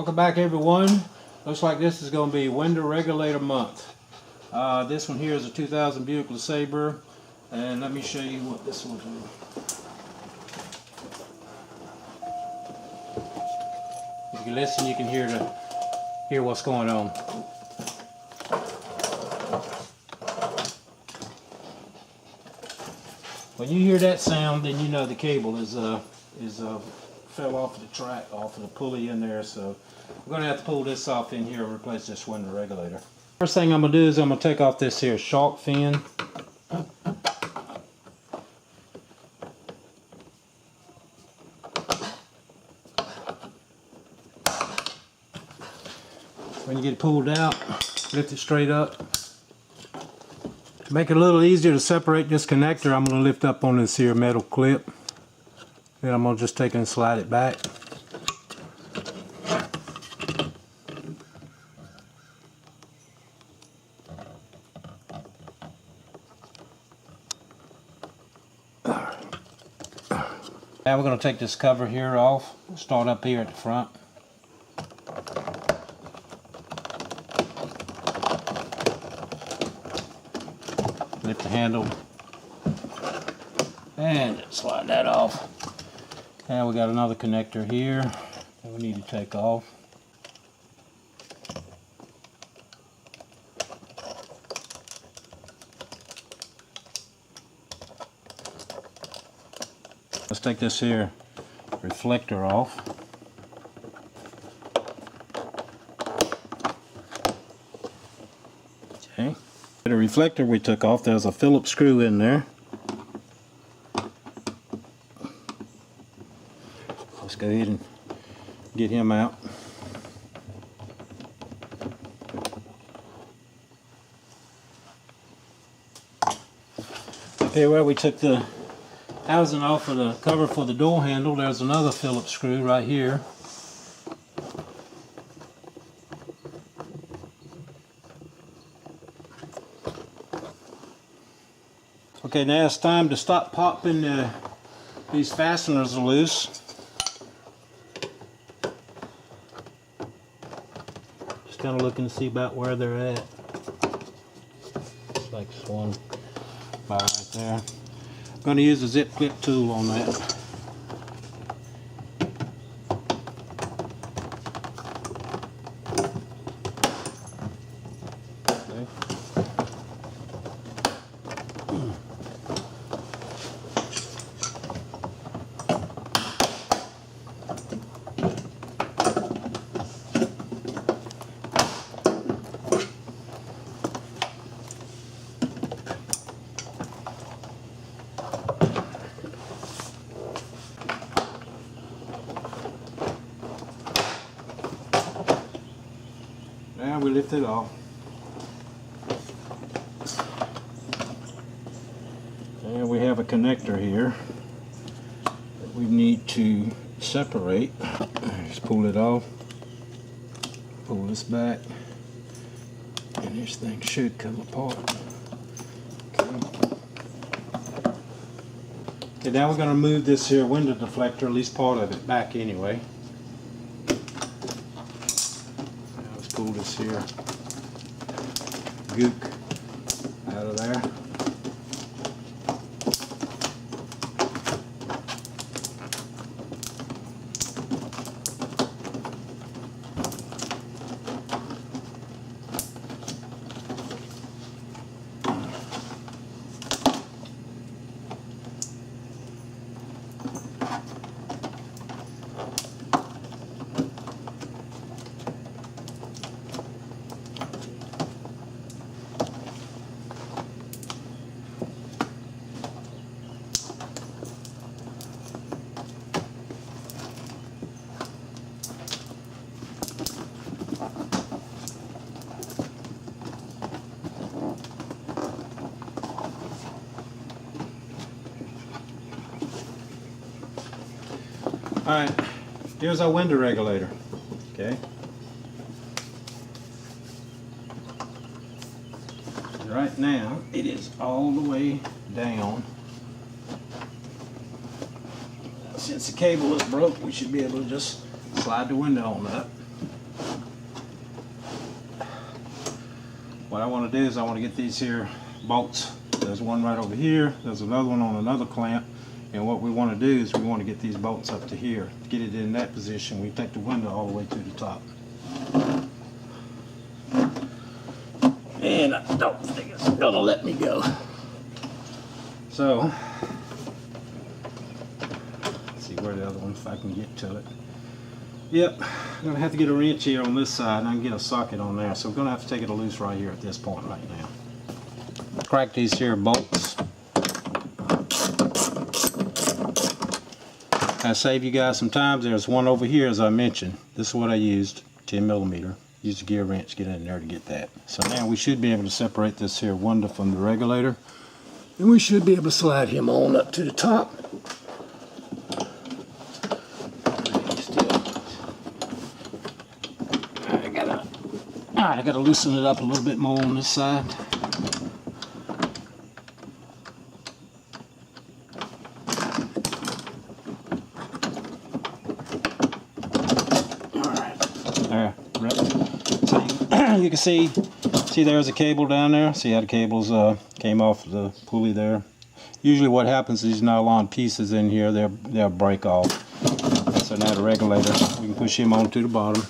Welcome back, everyone. Looks like this is going to be window regulator month. This one here is a 2000 Buick LeSabre, and let me show you what this will do. If you listen, you can hear what's going on. When you hear that sound, then you know the cable is fell off the track, off of the pulley in there. So we're going to have to pull this off in here and replace this window regulator. First thing I'm going to do is I'm going to take off this here shark fin. When you get it pulled out, lift it straight up. To make it a little easier to separate this connector, I'm going to lift up on this here metal clip. Then I'm going to just take it and slide it back. Now we're going to take this cover here off. Start up here at the front. Lift the handle and slide that off. Now we got another connector here that we need to take off. Let's take this here reflector off. Okay. The reflector we took off, there's a Phillips screw in there. Let's go ahead and get him out. Okay, where we took the housing off of the cover for the door handle, there's another Phillips screw right here. Okay, now it's time to stop popping these fasteners loose. Just kind of looking to see about where they're at. Looks like there's one by right there. I'm going to use a zip clip tool on that. Now we lift it off. And we have a connector here that we need to separate. Just pull it off, pull this back, and this thing should come apart. Okay, now we're going to move this here window deflector, at least part of it, back anyway. Pull this here gook out of there. Alright, here's our window regulator. Okay. Right now it is all the way down. Since the cable is broke, we should be able to just slide the window on up. what I want to do is I want to get these here bolts. There's one right over here, there's another one on another clamp, and what we want to do is we want to get these bolts up to here. To get it in that position, we take the window all the way to the top. And I don't think it's gonna let me go. So, let's see where the other one, if I can get to it. Yep, I'm gonna have to get a wrench here on this side, and I can get a socket on there. So we're gonna have to take it loose right here at this point right now. Crack these here bolts. I save you guys some time. There's one over here, as I mentioned. This is what I used, 10mm. Use the gear wrench, get in there to get that. So now we should be able to separate this here window from the regulator. And we should be able to slide him on up to the top. I gotta loosen it up a little bit more on this side. So you can see there's a cable down there. See how the cables came off the pulley there. Usually what happens is these nylon pieces in here, they'll break off. So now the regulator, we can push him on to the bottom.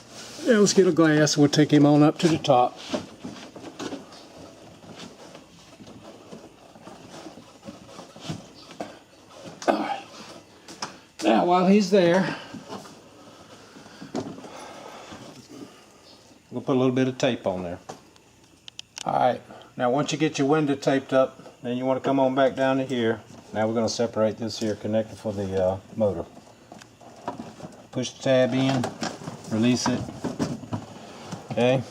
Yeah, let's get a glass and we'll take him on up to the top. Alright. Now while he's there, we'll put a little bit of tape on there. Alright, now once you get your window taped up, then you want to come on back down to here. Now we're going to separate this here connector for the motor. Push the tab in, release it. Okay,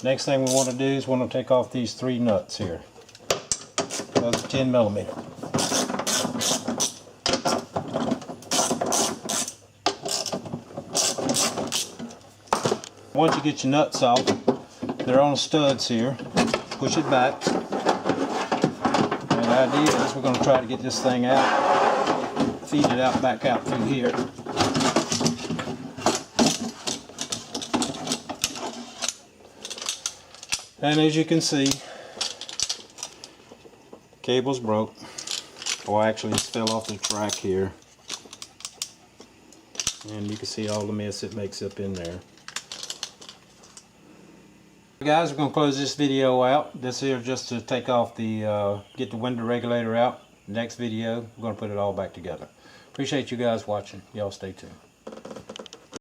next thing we want to do is we want to take off these 3 nuts here. Those are 10mm. Once you get your nuts off, they're on studs here. Push it back. And the idea is we're going to try to get this thing out, feed it out back out through here. And as you can see, cable's broke. Well, actually it fell off the track here. And you can see all the mess it makes up in there. Guys, we're going to close this video out. This here just to take off the, get the window regulator out. Next video, we're going to put it all back together. Appreciate you guys watching. Y'all stay tuned.